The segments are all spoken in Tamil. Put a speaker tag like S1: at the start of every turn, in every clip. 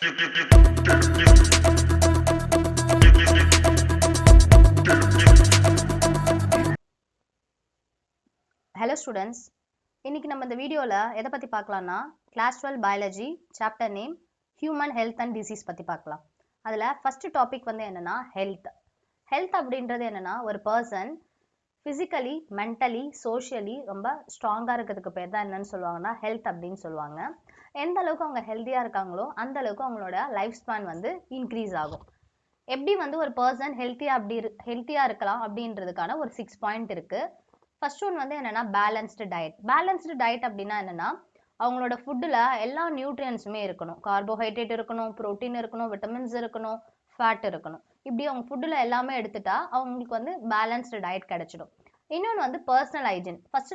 S1: Hello students, இன்னைக்கு நம்ம இந்த வீடியோல எதை பத்தி பார்க்கலாம்னா class 12 biology chapter name human health and disease பத்தி பார்க்கலாம். அதுல ஃபர்ஸ்ட் டாபிக் வந்து என்னன்னா ஹெல்த் அப்படின்றது என்னன்னா ஒரு பர்சன் பிசிக்கலி மென்டலி சோஷியலி ரொம்ப ஸ்ட்ராங்கா இருக்கிறதுக்கு பேர் தான் என்னன்னு சொல்லுவாங்கன்னா ஹெல்த் அப்படின்னு சொல்லுவாங்க. எந்த அளவுக்கு அவங்க ஹெல்த்தியா இருக்காங்களோ அந்த அளவுக்கு அவங்களோட லைஃப் ஸ்பேன் வந்து இன்க்ரீஸ் ஆகும். எப்படி வந்து ஒரு பர்சன் ஹெல்த்தியா இருக்கலாம் அப்படின்றதுக்கான ஒரு 6 பாயிண்ட் இருக்கு. ஃபர்ஸ்ட் ஒன் வந்து என்னன்னா பேலன்ஸ்டு டயட் அப்படின்னா என்னன்னா அவங்களோட ஃபுட்டில் எல்லா நியூட்ரியன்ஸுமே இருக்கணும். கார்போஹைட்ரேட் இருக்கணும், ப்ரோட்டீன் இருக்கணும், விட்டமின்ஸ் இருக்கணும், ஃபேட் இருக்கணும். இப்படி அவங்க ஃபுட்டில் எல்லாமே எடுத்துட்டா அவங்களுக்கு வந்து பேலன்ஸ்டு டயட் கிடைச்சிடும். இன்னொன்று வந்து பர்சனல் ஹைஜீன். ஃபர்ஸ்ட்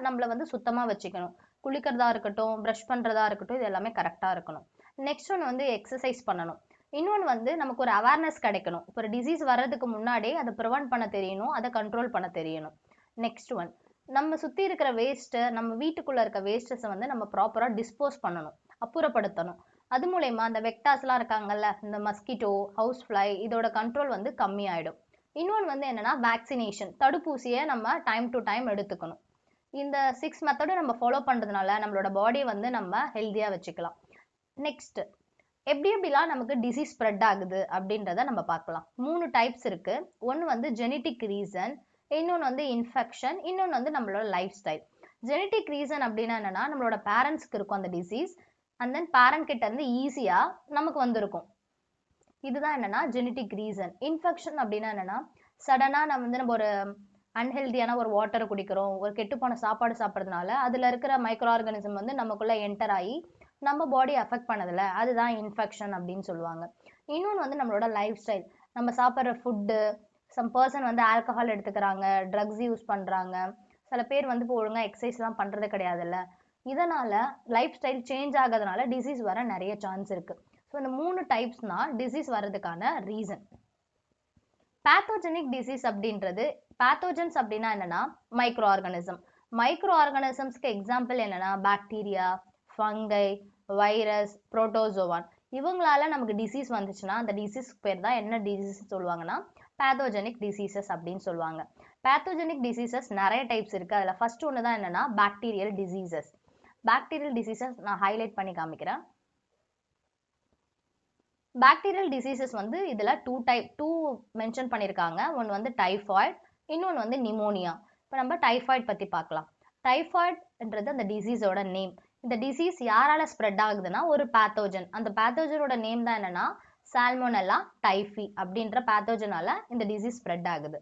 S1: நம்மளை வந்து சுத்தமாக வச்சுக்கணும். குளிக்கிறதா இருக்கட்டும், ப்ரஷ் பண்ணுறதா இருக்கட்டும், இது எல்லாமே கரெக்டாக இருக்கணும். நெக்ஸ்ட் ஒன்று வந்து எக்ஸசைஸ் பண்ணணும். இன்னொன்று வந்து நமக்கு ஒரு அவேர்னஸ் கிடைக்கணும். இப்போ ஒரு டிசீஸ் வர்றதுக்கு முன்னாடியே அதை ப்ரிவென்ட் பண்ண தெரியணும், அதை கண்ட்ரோல் பண்ண தெரியணும். நெக்ஸ்ட் ஒன், நம்ம சுற்றி இருக்கிற வேஸ்ட்டு, நம்ம வீட்டுக்குள்ளே இருக்க வேஸ்ட்டஸை வந்து நம்ம ப்ராப்பராக டிஸ்போஸ் பண்ணணும், அப்புறப்படுத்தணும். அது மூலயமா அந்த வெக்டாஸ்லாம் இருக்காங்கல்ல, இந்த மஸ்கிட்டோ, ஹவுஸ் ஃப்ளை, இதோட கண்ட்ரோல் வந்து கம்மியாயிடும். இன்னொன்று வந்து என்னன்னா வேக்சினேஷன், தடுப்பூசியை நம்ம டைம் டு டைம் எடுத்துக்கணும். இந்த 6 மெத்தடும் நம்ம ஃபாலோ பண்ணுறதுனால நம்மளோட பாடியை வந்து நம்ம ஹெல்த்தியாக வச்சுக்கலாம். நெக்ஸ்ட், எப்படிலாம் நமக்கு டிசீஸ் ஸ்ப்ரெட் ஆகுது அப்படின்றத நம்ம பார்க்கலாம். 3 டைப்ஸ் இருக்கு. ஒன்று வந்து ஜெனட்டிக் ரீசன், இன்னொன்று வந்து இன்ஃபெக்ஷன், இன்னொன்று வந்து நம்மளோட லைஃப் ஸ்டைல். ஜெனட்டிக் ரீசன் அப்படின்னா என்னன்னா நம்மளோட பேரண்ட்ஸ்க்கு இருக்கும் அந்த டிசீஸ், அண்ட் தென் பேரண்ட் கிட்ட இருந்து ஈஸியா நமக்கு வந்திருக்கும். இதுதான் என்னன்னா ஜெனட்டிக் ரீசன். இன்ஃபெக்ஷன் அப்படின்னா என்னன்னா சடனா நம்ம ஒரு அன்ஹெல்தியான ஒரு வாட்டரை குடிக்கிறோம், ஒரு கெட்டுப்போன சாப்பாடு சாப்பிட்றதுனால அதுல இருக்கிற மைக்ரோ ஆர்கானிசம் வந்து நமக்குள்ள என்டர் ஆகி நம்ம பாடி அஃபெக்ட் பண்ணதில்ல, அதுதான் இன்ஃபெக்ஷன் அப்படின்னு சொல்லுவாங்க. இன்னொன்று வந்து நம்மளோட லைஃப் ஸ்டைல், நம்ம சாப்பிட்ற ஃபுட்டு, சம் பர்சன் வந்து ஆல்கஹால் எடுத்துக்கிறாங்க, ட்ரக்ஸ் யூஸ் பண்ணுறாங்க, சில பேர் வந்து இப்போ ஒழுங்காக எக்ஸசைஸ்லாம் பண்ணுறது கிடையாதுல்ல, இதனால் லைஃப் ஸ்டைல் சேஞ்ச் ஆகிறதுனால டிசீஸ் வர நிறைய சான்ஸ் இருக்குது. ஸோ இந்த 3 டைப்ஸ்னா டிசீஸ் வர்றதுக்கான ரீசன். பேத்தோஜெனிக் டிசீஸ் அப்படின்றது, பேத்தோஜன்ஸ் அப்படின்னா என்னன்னா மைக்ரோ ஆர்கானிசம்ஸ்க்கு எக்ஸாம்பிள் என்னன்னா பாக்டீரியா, ஃபங்கை, வைரஸ், புரோட்டோசோவான். இவங்களால நமக்கு டிசீஸ் வந்துச்சுன்னா அந்த டிசீஸ்க்கு பேர் தான் என்ன டிசீஸ் சொல்லுவாங்கன்னா பேத்தோஜெனிக் டிசீசஸ் அப்படின்னு சொல்லுவாங்க. பேத்தோஜெனிக் டிசீசஸ் நிறைய டைப்ஸ் இருக்கு. அதில் ஃபர்ஸ்ட் ஒன்று தான் என்னன்னா பாக்டீரியல் டிசீசஸ் நான் ஹைலைட் பண்ணி காமிக்கிறேன். பாக்டீரியல் டிசீசஸ் வந்து இதில் டூ மென்ஷன் பண்ணியிருக்காங்க. ஒன்று வந்து டைஃபாய்டு, இன்னொன்று வந்து நிமோனியா. இப்போ நம்ம டைஃபாய்டு பற்றி பார்க்கலாம். டைஃபாய்டுன்றது அந்த டிசீஸோட நேம். இந்த டிசீஸ் யாரால ஸ்ப்ரெட் ஆகுதுன்னா ஒரு பேத்தோஜன். அந்த பேத்தோஜனோட நேம் தான் என்னன்னா சால்மோனெல்லா டைஃபி அப்படின்ற பேத்தோஜனால இந்த டிசீஸ் ஸ்ப்ரெட் ஆகுது.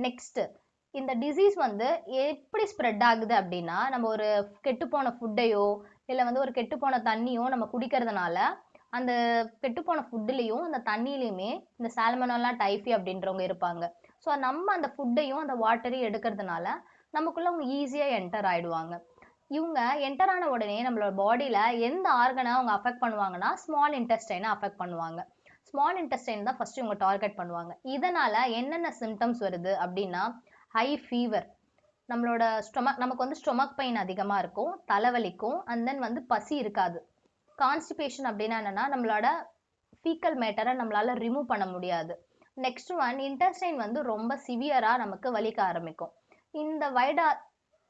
S1: நெக்ஸ்ட், இந்த டிசீஸ் வந்து எப்படி ஸ்ப்ரெட் ஆகுது அப்படின்னா நம்ம ஒரு கெட்டுப்போன ஃபுட்டையோ இல்லை வந்து ஒரு கெட்டுப்போன தண்ணியோ நம்ம குடிக்கிறதுனால அந்த கெட்டுப்போன ஃபுட்டுலேயும் அந்த தண்ணியிலையுமே இந்த சால்மோனெல்லா டைஃபி அப்படின்றவங்க இருப்பாங்க. ஸோ நம்ம அந்த ஃபுட்டையும் அந்த வாட்டரையும் எடுக்கிறதுனால நமக்குள்ள அவங்க ஈஸியாக என்டர் ஆயிடுவாங்க. இவங்க என்டர் ஆன உடனே நம்மளோட பாடியில் எந்த ஆர்கனை அவங்க அஃபெக்ட் பண்ணுவாங்கன்னா ஸ்மால் இன்டெஸ்டைனை அஃபெக்ட் பண்ணுவாங்க. ஸ்மால் இன்டெஸ்டைன் தான் ஃபர்ஸ்ட் இவங்க டார்கெட் பண்ணுவாங்க. இதனால என்னென்ன சிம்டம்ஸ் வருது அப்படின்னா ஹை ஃபீவர், நம்மளோட நமக்கு வந்து ஸ்டொமக் பெயின் அதிகமாக இருக்கும், தலைவலிக்கும், அண்ட் தென் வந்து பசி இருக்காது. கான்ஸ்டிபேஷன் அப்படின்னா என்னன்னா நம்மளோட ஃபீக்கல் மேட்டரை நம்மளால ரிமூவ் பண்ண முடியாது. நெக்ஸ்ட் ஒன், இன்டெஸ்டைன் வந்து ரொம்ப சிவியராக நமக்கு வலிக்க ஆரம்பிக்கும்.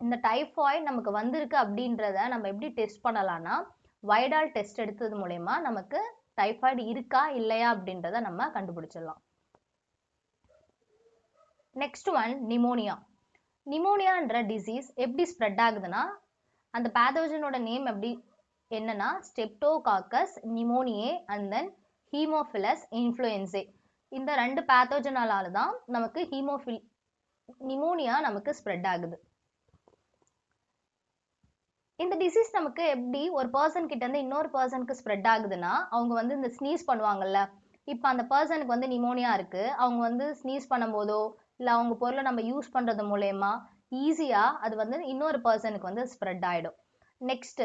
S1: இந்த டைஃபாய்டு நமக்கு வந்திருக்கு அப்படின்றத நம்ம எப்படி டெஸ்ட் பண்ணலாம்னா வைடால் டெஸ்ட் எடுத்தது மூலயமா நமக்கு டைஃபாய்டு இருக்கா இல்லையா அப்படின்றத நம்ம கண்டுபிடிச்சிடலாம். நெக்ஸ்ட் ஒன், நிமோனியான்ற டிசீஸ் எப்படி ஸ்ப்ரெட் ஆகுதுன்னா அந்த பேத்தோஜனோட நேம் என்னன்னா streptococcus pneumoniae and then Haemophilus இன்ஃப்ளூயன்ஸே. இந்த 2 பேத்தோஜனால தான் நமக்கு நிமோனியா நமக்கு ஸ்ப்ரெட் ஆகுது. இந்த டிசீஸ் நமக்கு எப்படி ஒரு பர்சன் கிட்ட இருந்து இன்னொரு பர்சனுக்கு ஸ்ப்ரெட் ஆகுதுன்னா அவங்க வந்து இந்த ஸ்னீஸ் பண்ணுவாங்கல்ல, இப்போ அந்த பர்சனுக்கு வந்து நிமோனியா இருக்கு, அவங்க வந்து ஸ்னீஸ் பண்ணும்போதோ இல்லை அவங்க பொருளை நம்ம யூஸ் பண்ணுறது மூலயமா ஈஸியாக அது வந்து இன்னொரு பர்சனுக்கு வந்து ஸ்ப்ரெட் ஆகிடும். நெக்ஸ்ட்,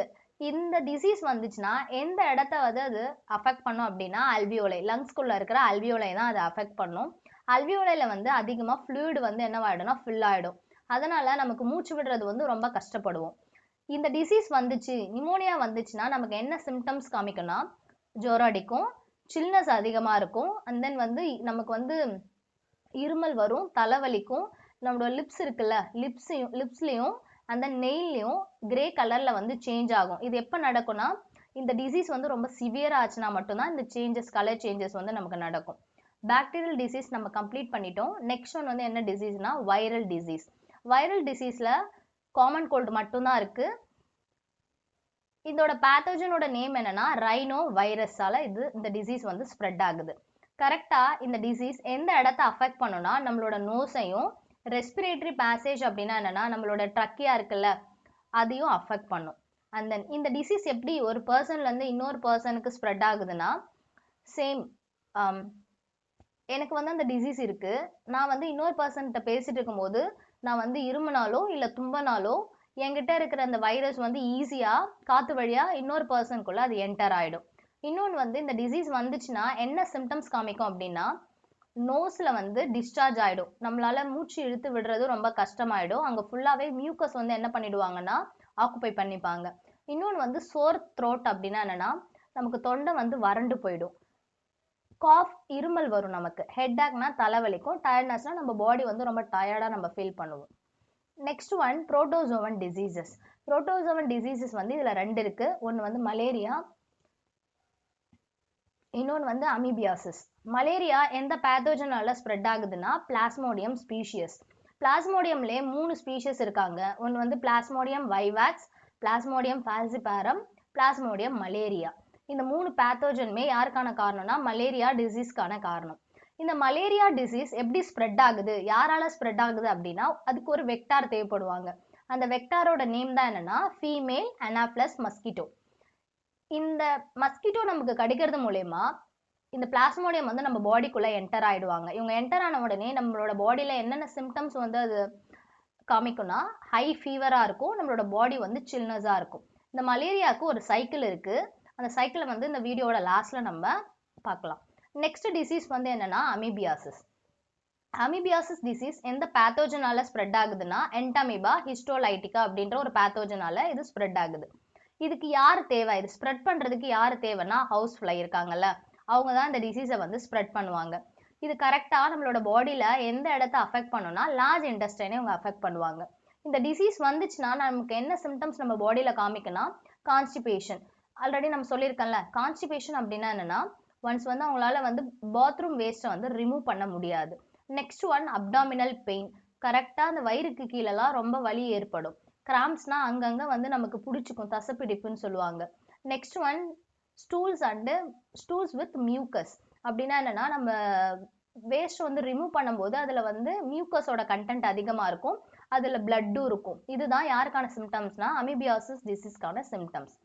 S1: இந்த டிசீஸ் வந்துச்சுன்னா எந்த இடத்த வந்து அது அஃபெக்ட் பண்ணும் அப்படின்னா அல்வியோலை, லங்ஸ்குள்ளே இருக்கிற அல்வியோலை தான் அதை அஃபெக்ட் பண்ணும். அல்வியோலையில் வந்து அதிகமாக ஃப்ளூயிட் வந்து என்னவாயிடும்னா ஃபில் ஆகிடும். அதனால நமக்கு மூச்சு விடுறது வந்து ரொம்ப கஷ்டப்படுவோம். இந்த டிசீஸ் வந்துச்சு, நிமோனியா வந்துச்சுன்னா நமக்கு என்ன சிம்டம்ஸ் காமிக்கும்னா ஜுரம் அடிக்கும், சில்னஸ் அதிகமாக இருக்கும், அண்ட் தென் வந்து நமக்கு வந்து இருமல் வரும், தலைவலிக்கும், நம்மளோட லிப்ஸ் இருக்குல்ல லிப்ஸ்லையும் அந்த நெயிலையும் கிரே கலரில் வந்து சேஞ்ச் ஆகும். இது எப்போ நடக்கும்னா இந்த டிசீஸ் வந்து ரொம்ப சிவியராக ஆச்சுன்னா மட்டும்தான் இந்த கலர் சேஞ்சஸ் வந்து நமக்கு நடக்கும். பாக்டீரியல் டிசீஸ் நம்ம கம்ப்ளீட் பண்ணிட்டோம். நெக்ஸ்ட் ஒன் வந்து என்ன டிசீஸ்னா வைரல் டிசீஸ். வைரல் டிசீஸில் காமன் கோல்டு மட்டும்தான் இருக்குது. இதோட பேத்தோஜனோட நேம் என்னன்னா ரைனோ வைரஸால இந்த டிசீஸ் வந்து ஸ்ப்ரெட் ஆகுது. கரெக்டாக இந்த டிசீஸ் எந்த இடத்த அஃபெக்ட் பண்ணுன்னா நம்மளோட நோஸையும், ரெஸ்பிரேட்டரி பேசேஜ் அப்படின்னா என்னன்னா நம்மளோட ட்ரக்கியா இருக்குல்ல அதையும் அஃபெக்ட் பண்ணும். அண்ட் தென் இந்த டிசீஸ் எப்படி ஒரு பர்சன்லேருந்து இன்னொரு பர்சனுக்கு ஸ்ப்ரெட் ஆகுதுன்னா சேம் எனக்கு வந்து அந்த டிசீஸ் இருக்குது, நான் வந்து இன்னொரு பர்சன்கிட்ட பேசிட்டு இருக்கும்போது நான் வந்து இருமுனாலோ இல்லை தும்பனாலோ என்கிட்ட இருக்கிற அந்த வைரஸ் வந்து ஈஸியாக காற்று வழியாக இன்னொரு பர்சனுக்குள்ளே அது என்டர் ஆகிடும். இன்னொன்று வந்து இந்த டிசீஸ் வந்துச்சுன்னா என்ன சிம்டம்ஸ் காமிக்கும் அப்படின்னா நோஸில் வந்து டிஸ்சார்ஜ் ஆகிடும், நம்மளால மூச்சு இழுத்து விடுறது ரொம்ப கஷ்டமாயிடும், அங்கே ஃபுல்லாகவே மியூக்கஸ் வந்து என்ன பண்ணிடுவாங்கன்னா ஆக்குப்பை பண்ணிப்பாங்க. இன்னொன்று வந்து சோர் த்ரோட் அப்படின்னா என்னென்னா நமக்கு தொண்டை வந்து வறண்டு போயிடும், காஃப் இருமல் வரும், நமக்கு ஹெட்டேக்னா தலைவலிக்கும், டயர்ட்னஸ்னால் நம்ம பாடி வந்து ரொம்ப டயர்டாக நம்ம ஃபீல் பண்ணுவோம். Next one protozoan diseases. Protozoan diseases வந்து இதில் 2 இருக்குது. ஒன்று வந்து மலேரியா, இன்னொன்று வந்து அமீபியாசிஸ். மலேரியா எந்த பேத்தோஜனால ஸ்ப்ரெட் ஆகுதுன்னா பிளாஸ்மோடியம் ஸ்பீஷியஸ். பிளாஸ்மோடியம்லேயே 3 ஸ்பீஷியஸ் இருக்காங்க. ஒன்று வந்து plasmodium vivax, plasmodium falciparum, plasmodium malaria. இந்த 3 பேத்தோஜனுமே யாருக்கான காரணம்னா மலேரியா டிசீஸ்க்கான காரணம். இந்த மலேரியா டிசீஸ் எப்படி ஸ்ப்ரெட் ஆகுது, யாரால ஸ்ப்ரெட் ஆகுது அப்படின்னா அதுக்கு ஒரு வெக்டார் தேவைப்படுவாங்க. அந்த வெக்டாரோட நேம் தான் என்னன்னா ஃபீமேல் அனாஃபிலஸ் மஸ்கிட்டோ. இந்த மஸ்கிட்டோ நமக்கு கடிக்கிறது மூலயமா இந்த பிளாஸ்மோடியம் வந்து நம்ம பாடிக்குள்ளே என்டர் ஆகிடுவாங்க. இவங்க என்டர் ஆன உடனே நம்மளோட பாடியில் என்னென்ன சிம்டம்ஸ் வந்து அது காமிக்கும்னா ஹை ஃபீவராக இருக்கும், நம்மளோட பாடி வந்து சில்னஸாக இருக்கும். இந்த மலேரியாவுக்கு ஒரு சைக்கிள் இருக்குது, அந்த சைக்கிளை வந்து இந்த வீடியோட லாஸ்ட்டில் நம்ம பார்க்கலாம். நெக்ஸ்ட் டிசீஸ் வந்து என்னென்னா அமீபியாசிஸ். அமீபியாசிஸ் டிசீஸ் எந்த பேத்தோஜனால ஸ்ப்ரெட் ஆகுதுன்னா என்டமீபா ஹிஸ்டோலைட்டிகா அப்படின்ற ஒரு பேத்தோஜனால இது ஸ்ப்ரெட் ஆகுது. இதுக்கு யார் தேவை, இது ஸ்ப்ரெட் பண்ணுறதுக்கு யார் தேவைன்னா ஹவுஸ் ஃப்ளை இருக்காங்கல்ல அவங்க தான் இந்த டிசீஸை வந்து ஸ்ப்ரெட் பண்ணுவாங்க. இது கரெக்டாக நம்மளோட பாடியில் எந்த இடத்த அஃபெக்ட் பண்ணுன்னா லார்ஜ் இன்டெஸ்டைனை அவங்க அஃபெக்ட் பண்ணுவாங்க. இந்த டிசீஸ் வந்துச்சுன்னா நமக்கு என்ன சிம்டம்ஸ் நம்ம பாடியில் காமிக்குன்னா கான்ஸ்டிபேஷன். ஆல்ரெடி நம்ம சொல்லியிருக்கோம்ல கான்ஸ்டிபேஷன் அப்படின்னா என்னென்னா ஒன்ஸ் வந்து அவங்களால வந்து பாத்ரூம் வேஸ்ட்டை வந்து ரிமூவ் பண்ண முடியாது. Next one abdominal pain. கரெக்டாக அந்த வயிறுக்கு கீழெல்லாம் ரொம்ப வலி ஏற்படும். கிராம்ஸ்னா அங்கங்கே வந்து நமக்கு பிடிச்சிக்கும், தசைப்பிடிப்புன்னு சொல்லுவாங்க. Next one stools with mucus. அப்படின்னா என்னென்னா நம்ம வேஸ்ட் வந்து ரிமூவ் பண்ணும்போது அதில் வந்து மியூக்கஸோட கண்டென்ட் அதிகமாக இருக்கும், அதில் பிளட்டும் இருக்கும். இதுதான் யாருக்கான சிம்டம்ஸ்னா அமீபியாசிஸ் டிசீஸ்க்கான சிம்டம்ஸ்.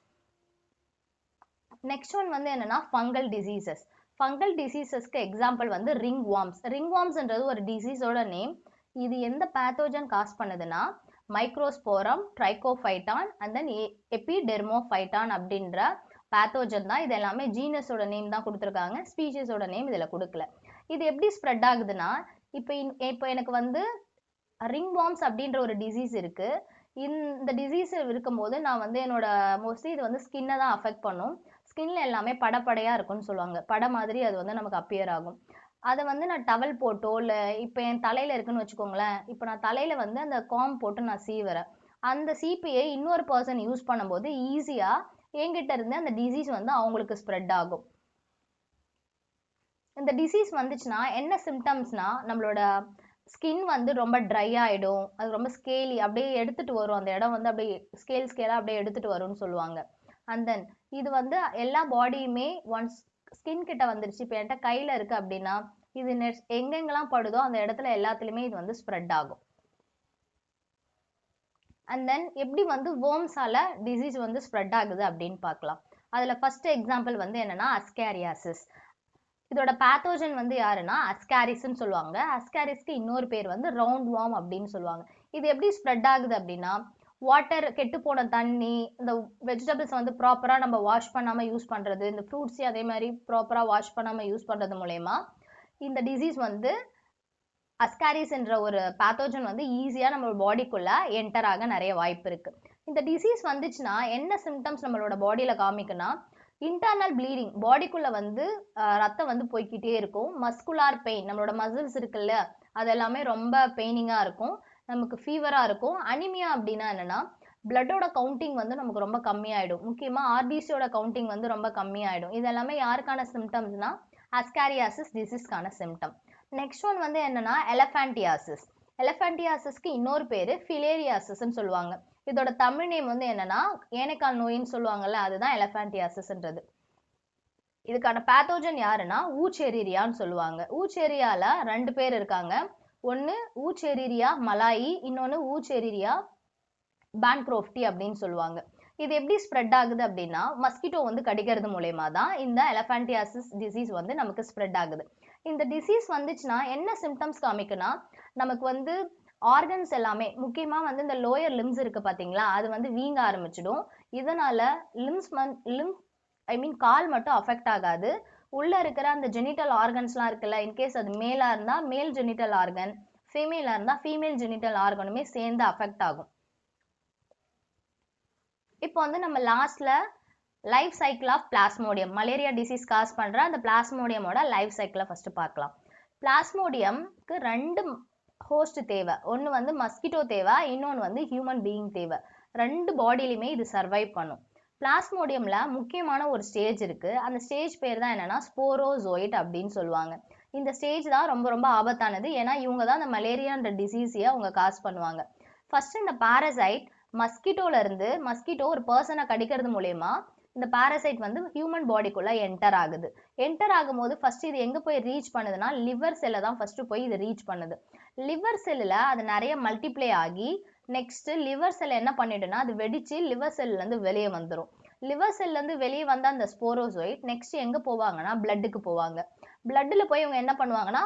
S1: நெக்ஸ்ட் ஒன் வந்து என்னென்னா ஃபங்கல் டிசீசஸ். ஃபங்கல் டிசீசஸ்க்கு எக்ஸாம்பிள் வந்து ரிங் வார்ம்ஸ். ரிங் வார்ம்ஸ்ன்றது ஒரு டிசீஸோட நேம். இது எந்த பேத்தோஜன் காஸ் பண்ணுதுன்னா மைக்ரோஸ்போரம், ட்ரைகோஃபைட்டான் அண்ட் தென் எபிடெர்மோஃபைட்டான் அப்படின்ற பேத்தோஜன் தான். இது எல்லாமே ஜீனஸோட நேம் தான் கொடுத்துருக்காங்க, ஸ்பீஷிஸோட நேம் இதில் கொடுக்கல. இது எப்படி ஸ்ப்ரெட் ஆகுதுன்னா இப்போ எனக்கு வந்து ரிங் வார்ம்ஸ் அப்படின்ற ஒரு டிசீஸ் இருக்குது. இந்த டிசீஸ் இருக்கும்போது நான் வந்து என்னோட மோஸ்ட்லி இது வந்து ஸ்கின்னை தான் அஃபெக்ட் பண்ணும். ஸ்கின்ல எல்லாமே படப்படையாக இருக்குன்னு சொல்லுவாங்க, படை மாதிரி அது வந்து நமக்கு அப்பியர் ஆகும். அதை வந்து நான் டவல் போட்டோ இல்லை இப்போ என் தலையில் இருக்குன்னு வச்சுக்கோங்களேன், இப்போ நான் தலையில் வந்து அந்த காம் போட்டு நான் சீவுறேன், அந்த சீப்பையை இன்னொரு பர்சன் யூஸ் பண்ணும்போது ஈஸியாக என்கிட்ட இருந்து அந்த டிசீஸ் வந்து அவங்களுக்கு ஸ்ப்ரெட் ஆகும். இந்த டிசீஸ் வந்துச்சுன்னா என்ன சிம்டம்ஸ்னா நம்மளோட ஸ்கின் வந்து ரொம்ப ட்ரை ஆகிடும், அது ரொம்ப ஸ்கேலி அப்படியே எடுத்துகிட்டு வரும், அந்த இடம் வந்து அப்படியே ஸ்கேலாக அப்படியே எடுத்துகிட்டு வரும்னு சொல்லுவாங்க. அண்ட் தென் இது வந்து எல்லா பாடியுமே ஒன்ஸ் ஸ்கின் கிட்ட வந்துருச்சு, இப்போ என்கிட்ட கையில் இருக்குது அப்படின்னா இது எங்கெங்கெல்லாம் படுதோ அந்த இடத்துல எல்லாத்துலேயுமே இது வந்து ஸ்ப்ரெட் ஆகும். அண்ட் தென் எப்படி வந்து வேர்ம்ஸால் டிசீஸ் வந்து ஸ்ப்ரெட் ஆகுது அப்படின்னு பார்க்கலாம். அதில் ஃபர்ஸ்ட் எக்ஸாம்பிள் வந்து என்னென்னா அஸ்காரியாசிஸ். இதோட பேத்தோஜன் வந்து யாருன்னா அஸ்காரிஸ்ன்னு சொல்லுவாங்க. அஸ்காரிஸ்க்கு இன்னொரு பேர் வந்து ரவுண்ட் வார்ம் அப்படின்னு சொல்லுவாங்க. இது எப்படி ஸ்ப்ரெட் ஆகுது அப்படின்னா வாட்டர், கெட்டு போன தண்ணி, இந்த வெஜிடபிள்ஸ் வந்து ப்ராப்பராக நம்ம வாஷ் பண்ணாமல் யூஸ் பண்ணுறது, இந்த ஃப்ரூட்ஸையும் அதே மாதிரி ப்ராப்பராக வாஷ் பண்ணாமல் யூஸ் பண்ணுறது மூலயமா இந்த டிசீஸ் வந்து அஸ்காரிஸ் என்ற ஒரு பேத்தோஜன் வந்து ஈஸியாக நம்ம பாடிக்குள்ளே என்டர் ஆக நிறைய வாய்ப்பு இருக்குது. இந்த டிசீஸ் வந்துச்சுன்னா என்ன சிம்டம்ஸ் நம்மளோட பாடியில் காமிக்குன்னா இன்டர்னல் ப்ளீடிங், பாடிக்குள்ள வந்து ரத்தம் வந்து போய்க்கிட்டே இருக்கும். மஸ்குலார் பெயின், நம்மளோட மசில்ஸ் இருக்குல்ல அது எல்லாமே ரொம்ப பெயினிங்கா இருக்கும். நமக்கு ஃபீவரா இருக்கும். அனிமியா அப்படின்னா என்னன்னா பிளட்டோட கவுண்டிங் வந்து நமக்கு ரொம்ப கம்மியாயிடும். முக்கியமா ஆர்பிசியோட கவுண்டிங் வந்து ரொம்ப கம்மியாயிடும். இது எல்லாமே யாருக்கான சிம்டம்ஸ்னா அஸ்காரியாசிஸ் டிசீஸ்க்கான சிம்டம். நெக்ஸ்ட் ஒன் வந்து என்னன்னா எலஃபான்டியாசிஸ். எலஃபான்டியாசிஸ்க்கு இன்னொரு பேரு ஃபிலேரியாசிஸ்ன்னு சொல்லுவாங்க. இதோட தமிழ் நேம் வந்து என்னன்னா ஏனைக்கால் நோயின்னு சொல்லுவாங்கல்ல, அதுதான் எலஃபான்டியாசிஸ்ன்றது. இதுக்கான பேத்தோஜன் யாருன்னா ஊச்செரிரியான்னு சொல்லுவாங்க. ஊச்செரியால 2 பேர் இருக்காங்க. ஒன்னு ஊச்செரிரியா மலாயி, இன்னொன்னு ஊச்செரிரியா பான்க்ரோஃப்டி அப்படின்னு சொல்லுவாங்க. இது எப்படி ஸ்ப்ரெட் ஆகுது அப்படின்னா மஸ்கிட்டோ வந்து கடிக்கிறது மூலயமா தான் இந்த எலஃபான்டியாசிஸ் டிசீஸ் வந்து நமக்கு ஸ்ப்ரெட் ஆகுது. இந்த டிசீஸ் வந்துச்சுன்னா என்ன சிம்டம்ஸ் காமிக்குன்னா நமக்கு வந்து ஆர்கன்ஸ் எல்லாமே முக்கியமா வந்து இந்த லோயர் லிம்ஸ் இருக்கு பாத்தீங்களா, அது வந்து வீங்க ஆரம்பிச்சிடும். இதனால கால் மட்டும் அஃபெக்ட் ஆகாது. உள்ள இருக்கிற அந்த ஜெனிட்டல் ஆர்கன்ஸ்லாம் இருக்குல்ல, இன்கேஸ் அது மேலா இருந்தா மேல் ஜெனிட்டல் ஆர்கன், ஃபீமேலா இருந்தா ஃபீமேல் ஜெனிட்டல் ஆர்கனுமே சேர்ந்து அஃபெக்ட் ஆகும். இப்போ வந்து நம்ம லாஸ்ட்ல life cycle of plasmodium, malaria disease cause பண்ற அந்த பிளாஸ்மோடியமோட லைஃப் சைக்கிளை ஃபர்ஸ்ட் பார்க்கலாம். பிளாஸ்மோடியம்க்கு 2 ஹோஸ்ட் தேவை. ஒன்று வந்து மஸ்கிட்டோ தேவை, இன்னொன்று வந்து ஹியூமன் பீயிங் தேவை. 2 பாடியிலுமே இது சர்வைவ் பண்ணும். பிளாஸ்மோடியம்ல முக்கியமான ஒரு ஸ்டேஜ் இருக்கு. அந்த ஸ்டேஜ் பேர் தான் என்னன்னா ஸ்போரோசோயிட் அப்படின்னு சொல்லுவாங்க. இந்த ஸ்டேஜ் தான் ரொம்ப ரொம்ப ஆபத்தானது. ஏன்னா இவங்க தான் அந்த மலேரியான்ற டிசீஸையே அவங்க காஸ் பண்ணுவாங்க. ஃபர்ஸ்ட் இந்த பாரசைட் மஸ்கிட்டோல இருந்து மஸ்கிட்டோ ஒரு பர்சனை கடிக்கிறது மூலயமா இந்த பாரசைட் வந்து ஹியூமன் பாடிக்குள்ள என்டர் ஆகுது. என்டர் ஆகும்போது ஃபர்ஸ்ட் இது எங்க போய் ரீச் பண்ணுதுன்னா லிவர் செல்லை தான் ஃபர்ஸ்ட் போய் இது ரீச் பண்ணுது. லிவர் செல்லில் அது நிறைய மல்டிப்ளை ஆகி நெக்ஸ்ட் லிவர் செல் என்ன பண்ணிடுன்னா அது வெடிச்சு லிவர் செல்ல இருந்து வெளியே வந்துடும். லிவர் செல்ல இருந்து வெளியே வந்த அந்த ஸ்போரோசோயிட் நெக்ஸ்ட் எங்க போவாங்கன்னா பிளட்டுக்கு போவாங்க. பிளட்ல போய் இவங்க என்ன பண்ணுவாங்கன்னா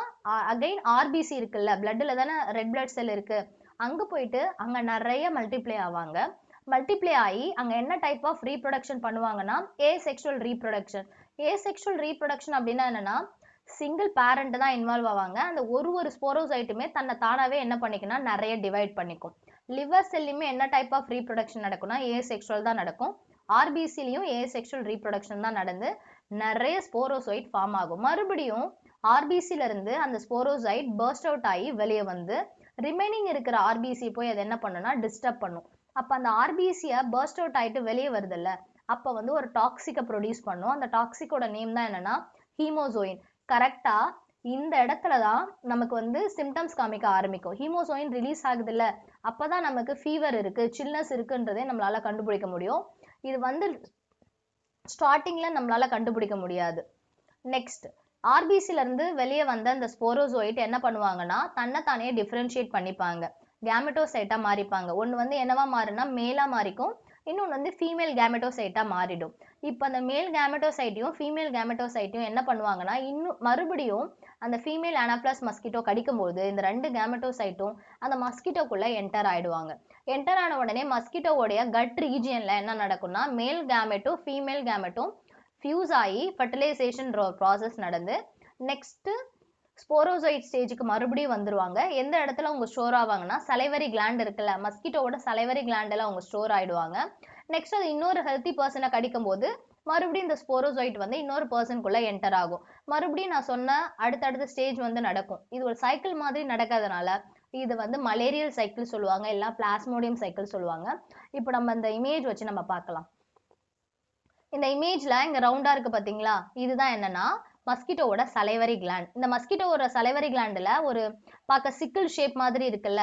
S1: அகைன் ஆர்பிசி இருக்குல்ல, பிளட்ல தானே ரெட் பிளட் செல் இருக்கு, அங்க போயிட்டு அங்க நிறைய மல்டிப்ளை ஆவாங்க. மல்டிப்ளை ஆகி அங்க என்ன டைப் ஆஃப் ரீப்ரொடக்ஷன் பண்ணுவாங்கன்னா ஏசெக்சுவல் ரீப்ரொடக்ஷன். ஏசெக்சுவல் ரீப்ரொடக்ஷன் அப்படின்னா என்னன்னா சிங்கிள் பேரண்ட் தான் இன்வால்வ் ஆவாங்க. அந்த ஒரு ஸ்போரோசைட்டுமே தன்னை தானாவே என்ன பண்ணிக்கும்னா நிறைய டிவைட் பண்ணிக்கும். லிவர் செல்லையுமே என்ன டைப் ஆஃப் ரீப்ரொடக்ஷன் நடக்கும்னா ஏசெக்சுவல் தான் நடக்கும். ஆர்பிசிலையும் ஏசெக்சுவல் ரீப்ரொடக்ஷன் தான் நடந்து நிறைய ஸ்போரோசைட் ஃபார்ம் ஆகும். மறுபடியும் ஆர்பிசில இருந்து அந்த ஸ்போரோசைட் பர்ஸ்ட் அவுட் ஆகி வெளியே வந்து ரிமைனிங் இருக்கிற ஆர்பிசி போய் அது என்ன பண்ணுன்னா டிஸ்டர்ப் பண்ணும். அப்ப அந்த ஆர்பிசியை பர்ஸ்ட் அவுட் ஆயிட்டு வெளியே வருதுல்ல, அப்ப வந்து ஒரு டாக்ஸிக்கை ப்ரொடியூஸ் பண்ணும். அந்த டாக்ஸிக்கோட நேம் தான் என்னன்னா ஹீமோசோயின். கரெக்டா இந்த இடத்துல தான் நமக்கு வந்து சிம்டம்ஸ் காமிக்க ஆரம்பிக்கும். ஹீமோசோயின் ரிலீஸ் ஆகுது இல்ல, அப்பதான் நமக்கு ஃபீவர் இருக்கு, சில்னஸ் இருக்குன்றதே நம்மளால கண்டுபிடிக்க முடியும். இது வந்து ஸ்டார்டிங்ல நம்மளால கண்டுபிடிக்க முடியாது. நெக்ஸ்ட் ஆர்பிசில இருந்து வெளியே வந்த அந்த ஸ்போரோசோயிட் என்ன பண்ணுவாங்கன்னா தன்னைத்தானே டிஃபரன்ஷியேட் பண்ணிப்பாங்க, கேமெட்டோசைட்டா மாறிப்பாங்க. ஒன்று வந்து என்னவா மாறுனா மேலா மாறிக்கும், இன்னொன்று வந்து ஃபீமேல் கேமெட்டோசைட்டா மாறிடும். இப்போ அந்த மேல் கேமெட்டோசைட்டையும் ஃபீமேல் கேமெட்டோசைட்டையும் என்ன பண்ணுவாங்கன்னா இன்னும் மறுபடியும் அந்த ஃபீமேல் அனாப்ளஸ் மஸ்கிட்டோ கடிக்கும்போது இந்த 2 கேமெட்டோசைட்டும் அந்த மஸ்கிட்டோக்குள்ள என்டர் ஆயிடுவாங்க. என்டர் ஆன உடனே மஸ்கிட்டோவோடைய கட் ரீஜியன்ல என்ன நடக்கும்னா மேல் கேமெட்டும் ஃபீமேல் கேமெட்டும் ஃபியூஸ் ஆகி ஃபர்டிலைசேஷன் ப்ராசஸ் நடந்து நெக்ஸ்ட் ஸ்போரோசைட் ஸ்டேஜுக்கு மறுபடியும் வந்துருவாங்க. எந்த இடத்துல அவங்க ஸ்டோர் ஆவாங்கன்னா சலைவரி கிளாண்ட் இருக்குல்ல, மஸ்கிட்டோட சலைவரி கிளாண்டில் அவங்க ஸ்டோர் ஆயிடுவாங்க. நெக்ஸ்ட் அது இன்னொரு ஹெல்த்தி பர்சனை கடிக்கும் போது மறுபடியும் இந்த ஸ்போரோசைட் வந்து இன்னொரு பர்சனுக்குள்ள என்டர் ஆகும். மறுபடியும் நான் சொன்ன அடுத்தடுத்த ஸ்டேஜ் வந்து நடக்கும். இது ஒரு சைக்கிள் மாதிரி நடக்கிறதுனால இது வந்து மலேரியல் சைக்கிள் சொல்லுவாங்க, இல்ல பிளாஸ்மோடியம் சைக்கிள் சொல்லுவாங்க. இப்போ நம்ம இந்த இமேஜ் வச்சு நம்ம பார்க்கலாம். இந்த இமேஜ்ல இங்க ரவுண்டா இருக்கு பாத்தீங்களா, இதுதான் என்னன்னா மஸ்கிட்டோவோட சலைவரி கிளாண்ட். இந்த மஸ்கிட்டோவோட சலைவரி கிளாண்டுல ஒரு பார்க்க சிக்கிள் ஷேப் மாதிரி இருக்குல்ல,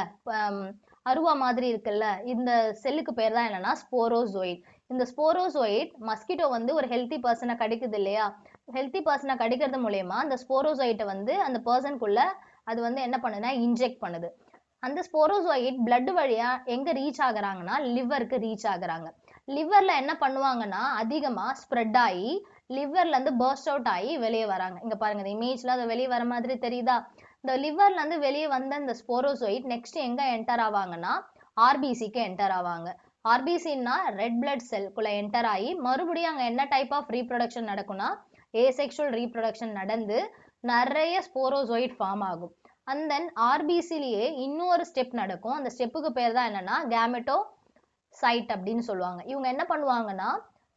S1: அருவா மாதிரி இருக்குல்ல, இந்த செல்லுக்கு பேர் தான் என்னன்னா ஸ்போரோசோயிட். இந்த ஸ்போரோசோயிட் மஸ்கிட்டோ வந்து ஒரு ஹெல்த்தி பர்சனை கடிக்குது இல்லையா, ஹெல்த்தி பர்சனை கடிக்கிறது மூலயமா அந்த ஸ்போரோசோயிட்டை வந்து அந்த பர்சனுக்குள்ள அது வந்து என்ன பண்ணுதுன்னா இன்ஜெக்ட் பண்ணுது. அந்த ஸ்போரோசோயிட் பிளட் வழியா எங்க ரீச் ஆகுறாங்கன்னா லிவருக்கு ரீச் ஆகுறாங்க. லிவர்ல என்ன பண்ணுவாங்கன்னா அதிகமா ஸ்ப்ரெட் ஆகி லிவர்ல இருந்து பர்ஸ்ட் அவுட் ஆகி வெளியே வராங்க. இங்க பாருங்க இந்த இமேஜ்ல அது வெளியே வர மாதிரி தெரியுதா. இந்த லிவர்ல இருந்து வெளியே வந்த இந்த ஸ்போரோசோயிட் நெக்ஸ்ட் எங்க என்டர் ஆவாங்கன்னா ஆர்பிசிக்கு என்டர் ஆவாங்க. ஆர்பிசின்னா ரெட் பிளட் செல்குள்ள என்டர் ஆகி மறுபடியும் அங்க என்ன டைப் ஆஃப் ரீப்ரொடக்ஷன் நடக்கும்னா ஏசெக்சுவல் ரீப்ரொடக்ஷன் நடந்து நிறைய ஸ்போரோசோயிட் ஃபார்ம் ஆகும். அண்ட் தென் ஆர்பிசிலேயே இன்னொரு ஸ்டெப் நடக்கும். அந்த ஸ்டெப்புக்கு பேர் தான் என்னன்னா கேமெட்டோ சைட் அப்படின்னு சொல்லுவாங்க. இவங்க என்ன பண்ணுவாங்கன்னா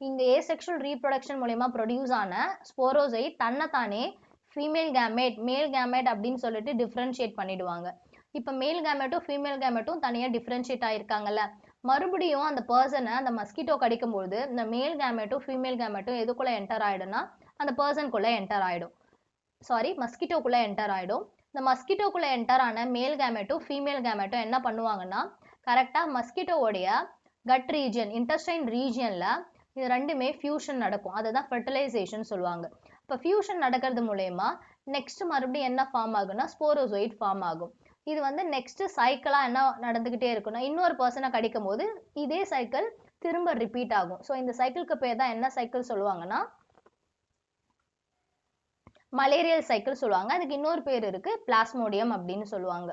S1: இங்க ஏசெக்ஷுவல் ரீப்ரொடக்ஷன் மூலயமா ப்ரொடியூஸ் ஆன ஸ்போரோசைட் தன்னைத்தானே ஃபீமேல் கேமெட் மேல் கேமெட் அப்படின்னு சொல்லிட்டு டிஃப்ரென்ஷியேட் பண்ணிடுவாங்க. இப்போ மேல் கேமெட்டும் ஃபீமேல் கேமெட்டும் தனியாக டிஃப்ரென்ஷியேட் ஆயிருக்காங்கல்ல, மறுபடியும் அந்த பர்சனை அந்த மஸ்கிட்டோ கடிக்கும்போது இந்த மேல் கேமெட்டும் ஃபீமேல் கேமெட்டும் எதுக்குள்ள என்டர் ஆயிடும்னா அந்த பர்சனுக்குள்ள என்டர் ஆயிடும். மஸ்கிட்டோக்குள்ள என்டர் ஆயிடும். இந்த மஸ்கிட்டோக்குள்ள என்டர் ஆன மேல் கேமெட்டும் ஃபீமேல் கேமெட்டும் என்ன பண்ணுவாங்கன்னா கரெக்டாக மஸ்கிட்டோவுடைய கட் ரீஜியன் இன்டெஸ்டைன் ரீஜியன்ல இது ரெண்டுமே ஃபியூஷன் நடக்கும். அதை தான் ஃபெர்டிலைசேஷன் சொல்லுவாங்க. இப்போ ஃபியூஷன் நடக்கிறது மூலயமா நெக்ஸ்ட் மறுபடியும் என்ன ஃபார்ம் ஆகும்னா ஸ்போரோசோயிட் ஃபார்ம் ஆகும். இது வந்து நெக்ஸ்ட் சைக்கிளா என்ன நடந்துகிட்டே இருக்குன்னா இன்னொரு பர்சனை கடிக்கும் போது இதே சைக்கிள் திரும்ப ரிப்பீட் ஆகும். ஸோ இந்த சைக்கிளுக்கு பேர் தான் என்ன சைக்கிள் சொல்லுவாங்கன்னா மலேரியல் சைக்கிள் சொல்லுவாங்க. அதுக்கு இன்னொரு பேர் இருக்கு பிளாஸ்மோடியம் அப்படின்னு சொல்லுவாங்க.